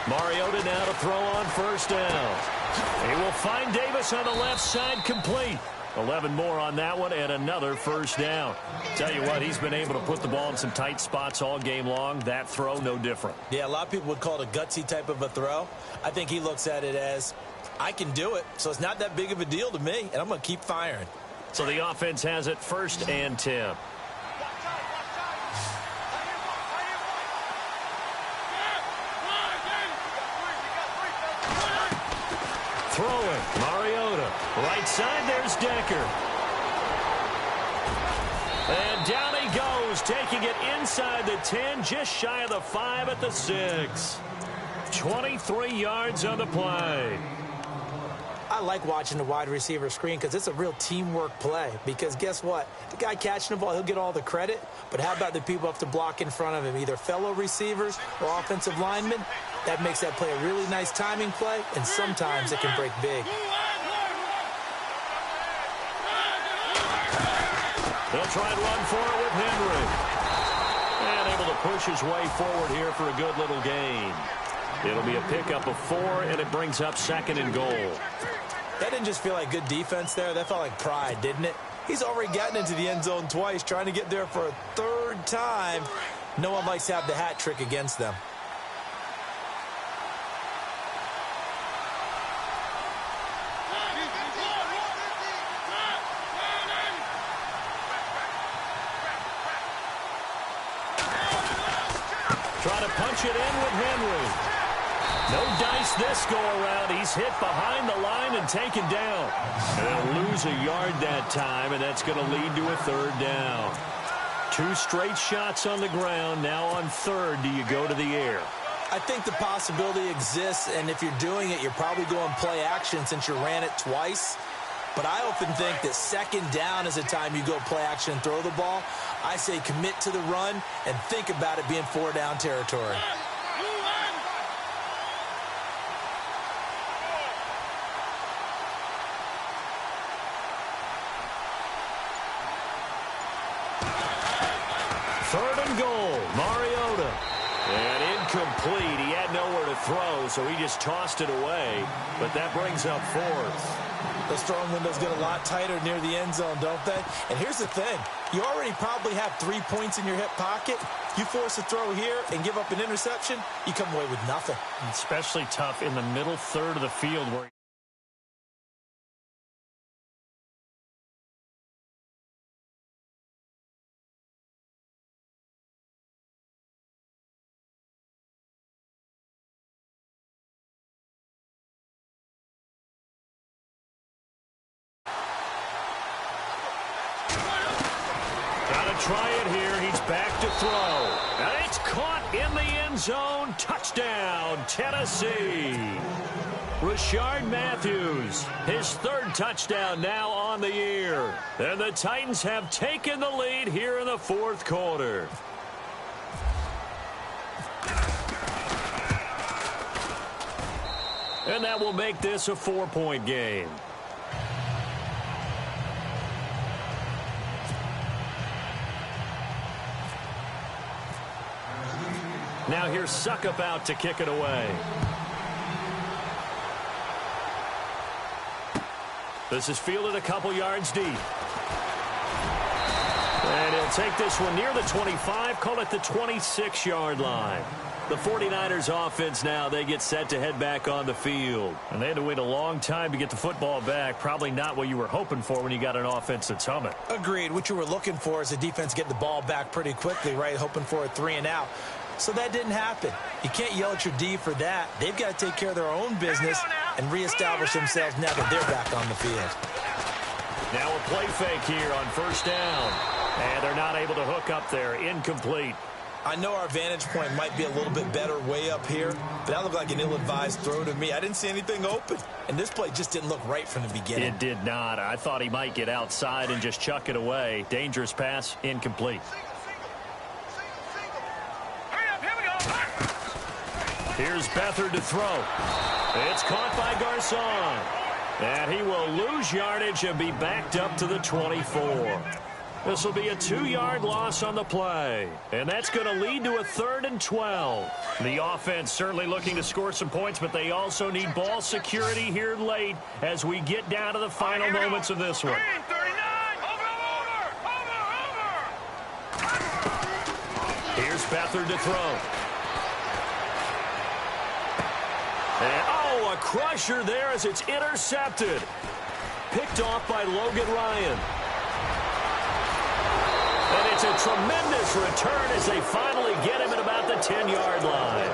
Mariota now to throw on first down. He will find Davis on the left side, complete. 11 more on that one and another first down. Tell you what, he's been able to put the ball in some tight spots all game long. That throw, no different. Yeah, a lot of people would call it a gutsy type of a throw. I think he looks at it as, I can do it, so it's not that big of a deal to me, and I'm going to keep firing. So the offense has it 1st and 10. Throwing, Mariota. Right side, there's Decker. And down he goes, taking it inside the 10, just shy of the 5 at the 6. 23 yards on the play. I like watching the wide receiver screen because it's a real teamwork play. Because guess what? The guy catching the ball, he'll get all the credit. But how about the people have to block in front of him, either fellow receivers or offensive linemen? That makes that play a really nice timing play, and sometimes it can break big. They'll try and run for it with Henry. And able to push his way forward here for a good little gain. It'll be a pickup of 4, and it brings up 2nd and goal. That didn't just feel like good defense there. That felt like pride, didn't it? He's already gotten into the end zone twice, trying to get there for a 3rd time. No one likes to have the hat trick against them. Try to punch it in with Henry. No dice this go-around. He's hit behind the line and taken down. And they'll lose a yard that time, and that's going to lead to a 3rd down. 2 straight shots on the ground. Now on 3rd, do you go to the air? I think the possibility exists, and if you're doing it, you're probably going play action since you ran it twice. But I often think that 2nd down is the time you go play action and throw the ball. I say commit to the run and think about it being 4-down territory. Third and goal, Mariota. And incomplete. He had nowhere to throw, so he just tossed it away. But that brings up 4th. Those throwing windows get a lot tighter near the end zone, don't they? And here's the thing. You already probably have 3 points in your hip pocket. You force a throw here and give up an interception, you come away with nothing. Especially tough in the middle 3rd of the field where try it here. He's back to throw. And it's caught in the end zone. Touchdown, Tennessee. Rashard Matthews, his 3rd touchdown now on the year. And the Titans have taken the lead here in the 4th quarter. And that will make this a 4-point game. Now here's Suckup out to kick it away. This is fielded a couple yards deep. And he'll take this one near the 25, call it the 26-yard line. The 49ers offense now, they get set to head back on the field. And they had to wait a long time to get the football back. Probably not what you were hoping for when you got an offense that's humming. Agreed. What you were looking for is the defense getting the ball back pretty quickly, right? Hoping for a 3-and-out. So that didn't happen. You can't yell at your D for that. They've got to take care of their own business and reestablish themselves now that they're back on the field. Now a play fake here on first down. And they're not able to hook up there. Incomplete. I know our vantage point might be a little bit better way up here, but that looked like an ill-advised throw to me. I didn't see anything open, and this play just didn't look right from the beginning. It did not. I thought he might get outside and just chuck it away. Dangerous pass, incomplete. Here's Beathard to throw. It's caught by Garcon. And he will lose yardage and be backed up to the 24. This will be a 2-yard loss on the play. And that's going to lead to a 3rd and 12. The offense certainly looking to score some points, but they also need ball security here late as we get down to the final moments of this one. Here's Beathard to throw. And, oh, a crusher there as it's intercepted. Picked off by Logan Ryan. And it's a tremendous return as they finally get him at about the 10-yard line.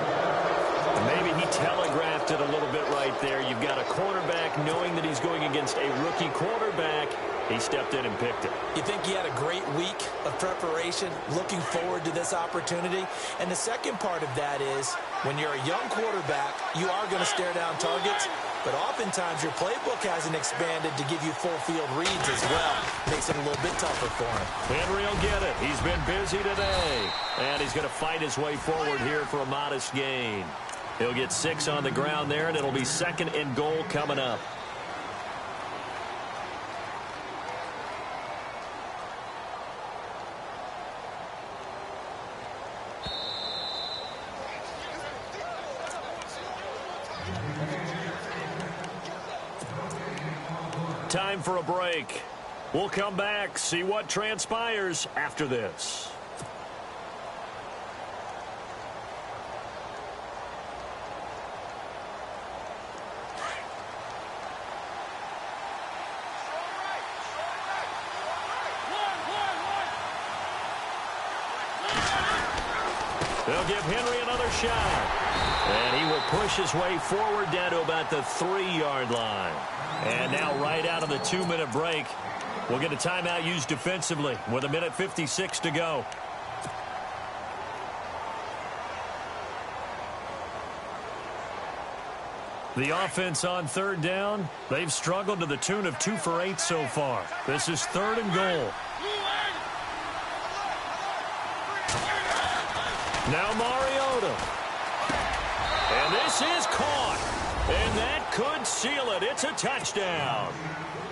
Maybe he telegraphed it a little bit right there. You've got a cornerback knowing that he's going against a rookie quarterback. He stepped in and picked it. You think he had a great week of preparation, looking forward to this opportunity? And the second part of that is, when you're a young quarterback, you are going to stare down targets, but oftentimes your playbook hasn't expanded to give you full field reads as well. Makes it a little bit tougher for him. Henry will get it. He's been busy today. And he's going to fight his way forward here for a modest gain. He'll get 6 on the ground there, and it'll be 2nd and goal coming up. Time for a break. We'll come back, see what transpires after this. They'll give Henry another shot. And he will push his way forward down to about the 3-yard line. And now right out of the 2-minute break, we'll get a timeout used defensively with 1:56 to go. The offense on 3rd down, they've struggled to the tune of 2 for 8 so far. This is 3rd and goal. Now Mariota. And this is caught. And that could seal it. It's a touchdown.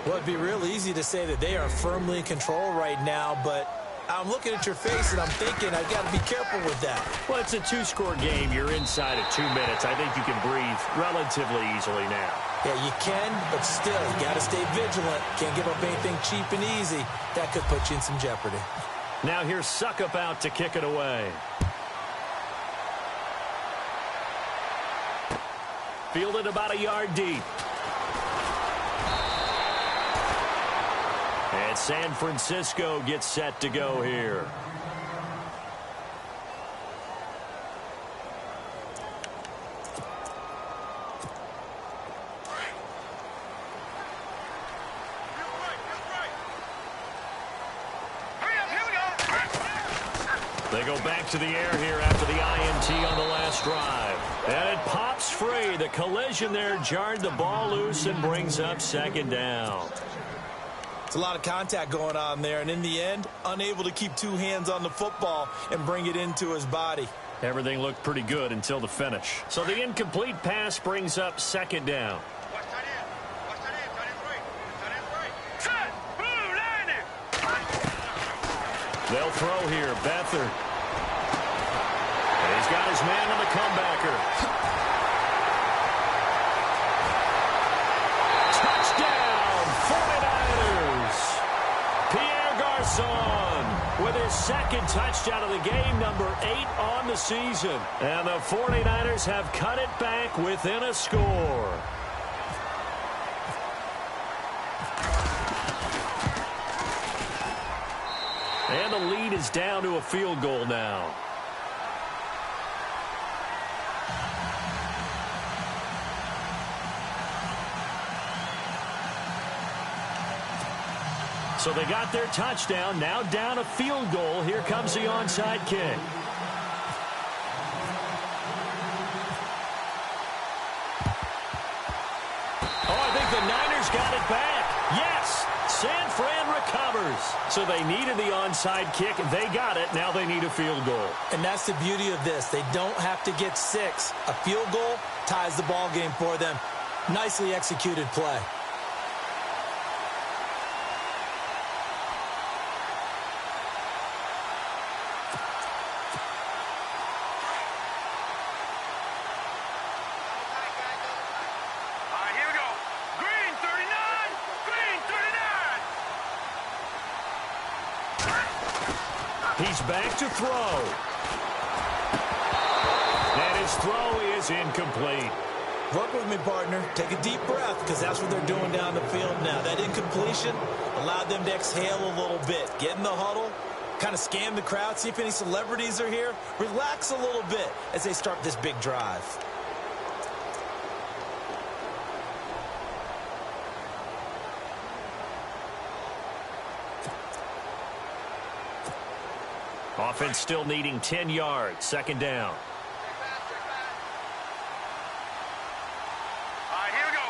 Well, it'd be real easy to say that they are firmly in control right now, but I'm looking at your face and I'm thinking I've got to be careful with that. Well, it's a 2-score game. You're inside of 2 minutes. I think you can breathe relatively easily now. Yeah, you can, but still, you got to stay vigilant. Can't give up anything cheap and easy. That could put you in some jeopardy. Now here's Suckup out to kick it away. Fielded about a yard deep. And San Francisco gets set to go here. They go back to the air here after the INT on the last drive. And it pops free. The collision there jarred the ball loose and brings up 2nd down. It's a lot of contact going on there, and in the end, unable to keep 2 hands on the football and bring it into his body. Everything looked pretty good until the finish. So the incomplete pass brings up 2nd down. They'll throw here. Beathard. And he's got his man on the comebacker. Touchdown, 49ers. Pierre Garcon with his 2nd touchdown of the game, number 8 on the season. And the 49ers have cut it back within a score. And the lead is down to a field goal now. So they got their touchdown. Now down a field goal. Here comes the onside kick. Oh, I think the Niners got it back. Yes, San Fran recovers. So they needed the onside kick. They got it. Now they need a field goal. And that's the beauty of this. They don't have to get 6. A field goal ties the ball game for them. Nicely executed play. He's back to throw. And his throw is incomplete. Work with me, partner. Take a deep breath, because that's what they're doing down the field now. That incompletion allowed them to exhale a little bit. Get in the huddle, kind of scan the crowd, see if any celebrities are here. Relax a little bit as they start this big drive. Offense still needing 10 yards. Second down. Here we go.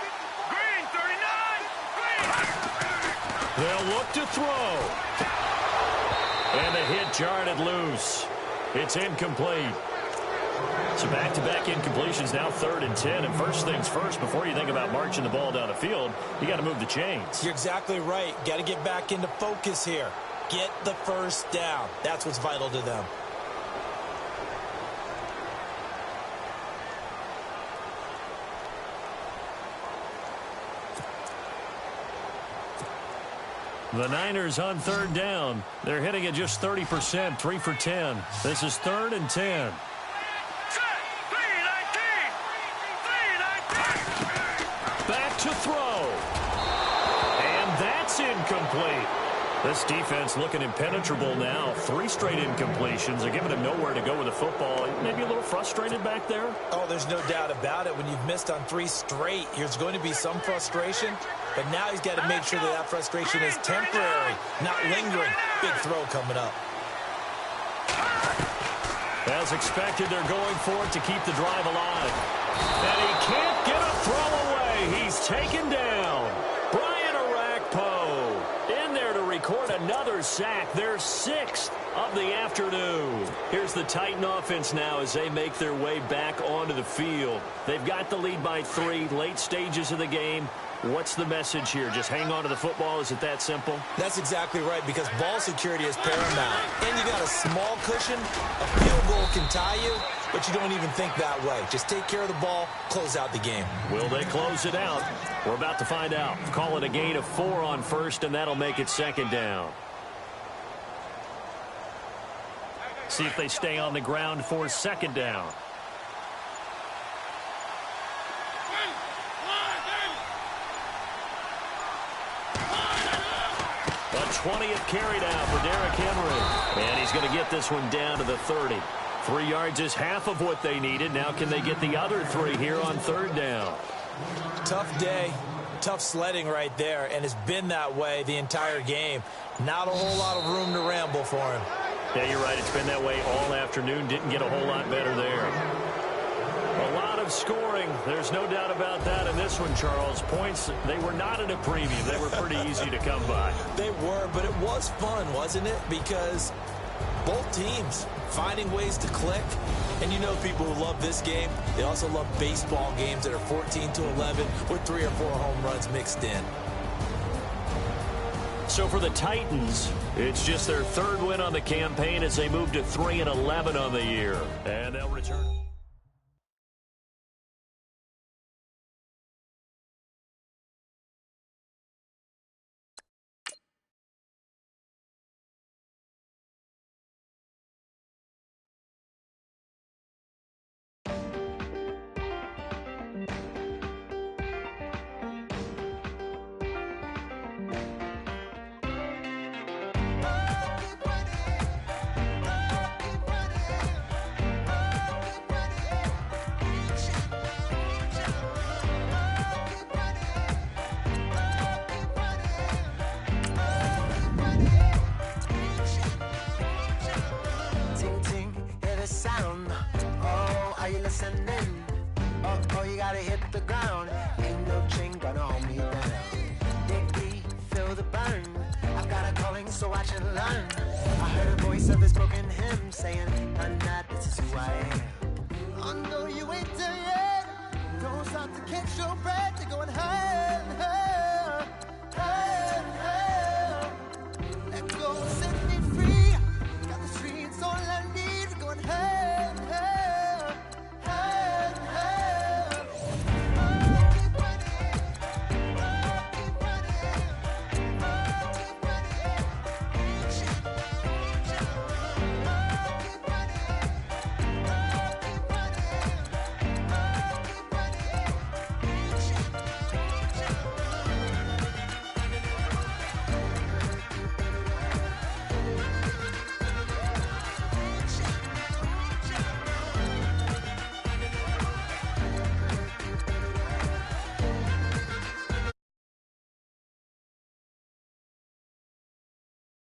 Green, 39. Green. They'll look to throw. And the hit jarred it loose. It's incomplete. So back-to-back incompletions, now 3rd and 10. And first things first, before you think about marching the ball down the field, you got to move the chains. You're exactly right. Got to get back into focus here. Get the first down. That's what's vital to them. The Niners on 3rd down. They're hitting at just 30%, 3 for 10. This is 3rd and 10. Back to throw. And that's incomplete. This defense looking impenetrable now. 3 straight incompletions. They're giving him nowhere to go with the football. Maybe a little frustrated back there. Oh, there's no doubt about it. When you've missed on 3 straight, there's going to be some frustration. But now he's got to make sure that frustration is temporary, not lingering. Big throw coming up. As expected, they're going for it to keep the drive alive. And he can't get a throw away. He's taken down. Brian Orakpo in there to record another sack. Their 6th of the afternoon. Here's the Titan offense now as they make their way back onto the field. They've got the lead by 3, late stages of the game. What's the message here? Just hang on to the football? Is it that simple? That's exactly right, because ball security is paramount. And you got a small cushion. A field goal can tie you, but you don't even think that way. Just take care of the ball, close out the game. Will they close it out? We're about to find out. Call it a gain of 4 on 1st, and that'll make it 2nd down. See if they stay on the ground for 2nd down. A 20th carry down for Derrick Henry. And he's going to get this one down to the 30. 3 yards is half of what they needed. Now can they get the other 3 here on 3rd down? Tough day, tough sledding right there, and it's been that way the entire game. Not a whole lot of room to ramble for him. Yeah, you're right. It's been that way all afternoon. Didn't get a whole lot better there. A lot of scoring. There's no doubt about that in this one, Charles. Points, they were not at a premium. They were pretty easy to come by. They were, but it was fun, wasn't it? Because both teams finding ways to click. And you know people who love this game, they also love baseball games that are 14-11 with 3 or 4 home runs mixed in. So for the Titans, it's just their 3rd win on the campaign as they move to 3-11 on the year. And they'll return. learn. I've got a calling, so watch and learn. I heard a voice of this broken hymn saying, "I'm not, this is who I am." I know you ain't there yet. Don't stop to catch your breath. You're going higher and higher.